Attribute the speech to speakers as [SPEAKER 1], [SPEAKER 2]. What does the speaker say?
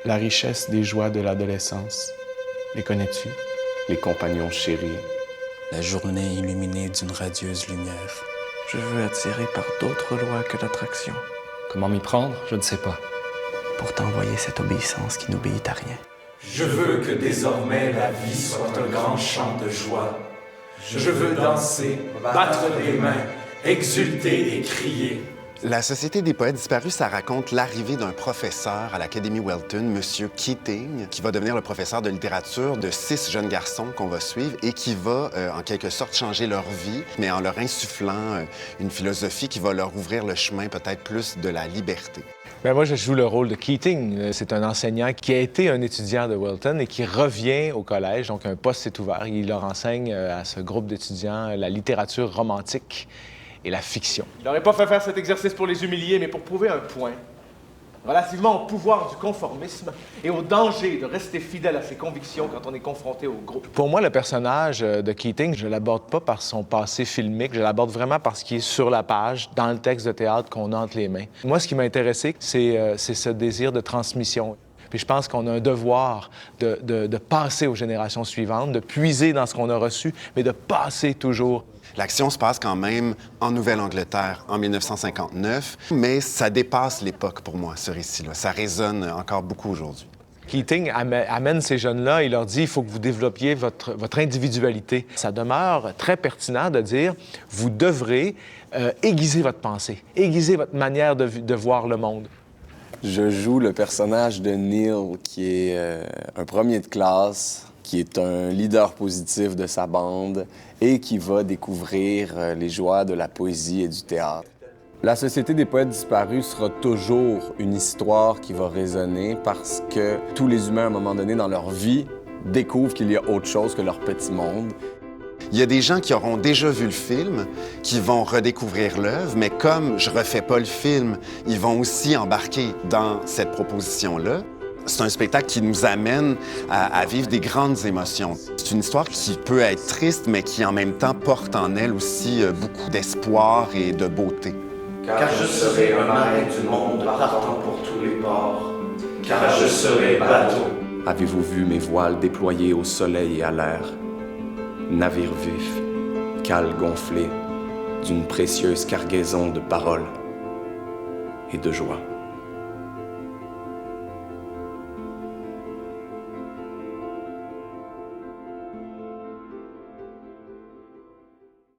[SPEAKER 1] La richesse des joies de l'adolescence. Les connais-tu?
[SPEAKER 2] Les compagnons chéris.
[SPEAKER 3] La journée illuminée d'une radieuse lumière.
[SPEAKER 4] Je veux attirer par d'autres lois que l'attraction.
[SPEAKER 5] Comment m'y prendre? Je ne sais pas.
[SPEAKER 4] Pour t'envoyer cette obéissance qui n'obéit à rien.
[SPEAKER 6] Je veux que désormais la vie soit un grand chant de joie. Je veux danser, battre des mains, exulter et crier.
[SPEAKER 7] La Société des poètes disparus, ça raconte l'arrivée d'un professeur à l'Académie Welton, M. Keating, qui va devenir le professeur de littérature de 6 jeunes garçons qu'on va suivre et qui va, en quelque sorte, changer leur vie, mais en leur insufflant une philosophie qui va leur ouvrir le chemin peut-être plus de la liberté.
[SPEAKER 8] Bien, moi, je joue le rôle de Keating. C'est un enseignant qui a été un étudiant de Welton et qui revient au collège, donc un poste s'est ouvert. Il leur enseigne à ce groupe d'étudiants la littérature romantique et la fiction.
[SPEAKER 9] Il n'aurait pas fait faire cet exercice pour les humilier, mais pour prouver un point. Relativement au pouvoir du conformisme et au danger de rester fidèle à ses convictions quand on est confronté au groupe.
[SPEAKER 8] Pour moi, le personnage de Keating, je ne l'aborde pas par son passé filmique, je l'aborde vraiment par ce qui est sur la page, dans le texte de théâtre qu'on a entre les mains. Moi, ce qui m'a intéressé, c'est ce désir de transmission. Puis je pense qu'on a un devoir de passer aux générations suivantes, de puiser dans ce qu'on a reçu, mais de passer toujours.
[SPEAKER 7] L'action se passe quand même en Nouvelle-Angleterre en 1959, mais ça dépasse l'époque pour moi, ce récit-là. Ça résonne encore beaucoup aujourd'hui.
[SPEAKER 8] Keating amène ces jeunes-là et leur dit il faut que vous développiez votre individualité. Ça demeure très pertinent de dire vous devrez aiguiser votre pensée, aiguiser votre manière de voir le monde.
[SPEAKER 2] Je joue le personnage de Neil, qui est un premier de classe, qui est un leader positif de sa bande et qui va découvrir les joies de la poésie et du théâtre. La Société des poètes disparus sera toujours une histoire qui va résonner parce que tous les humains, à un moment donné dans leur vie, découvrent qu'il y a autre chose que leur petit monde.
[SPEAKER 7] Il y a des gens qui auront déjà vu le film, qui vont redécouvrir l'œuvre, mais comme je refais pas le film, ils vont aussi embarquer dans cette proposition-là. C'est un spectacle qui nous amène à vivre des grandes émotions. C'est une histoire qui peut être triste, mais qui en même temps porte en elle aussi beaucoup d'espoir et de beauté.
[SPEAKER 6] Car je serai un marin du monde partant pour tous les ports. Car je serai bateau.
[SPEAKER 2] Avez-vous vu mes voiles déployés au soleil et à l'air? Navire vif, cale gonflée d'une précieuse cargaison de paroles et de joie.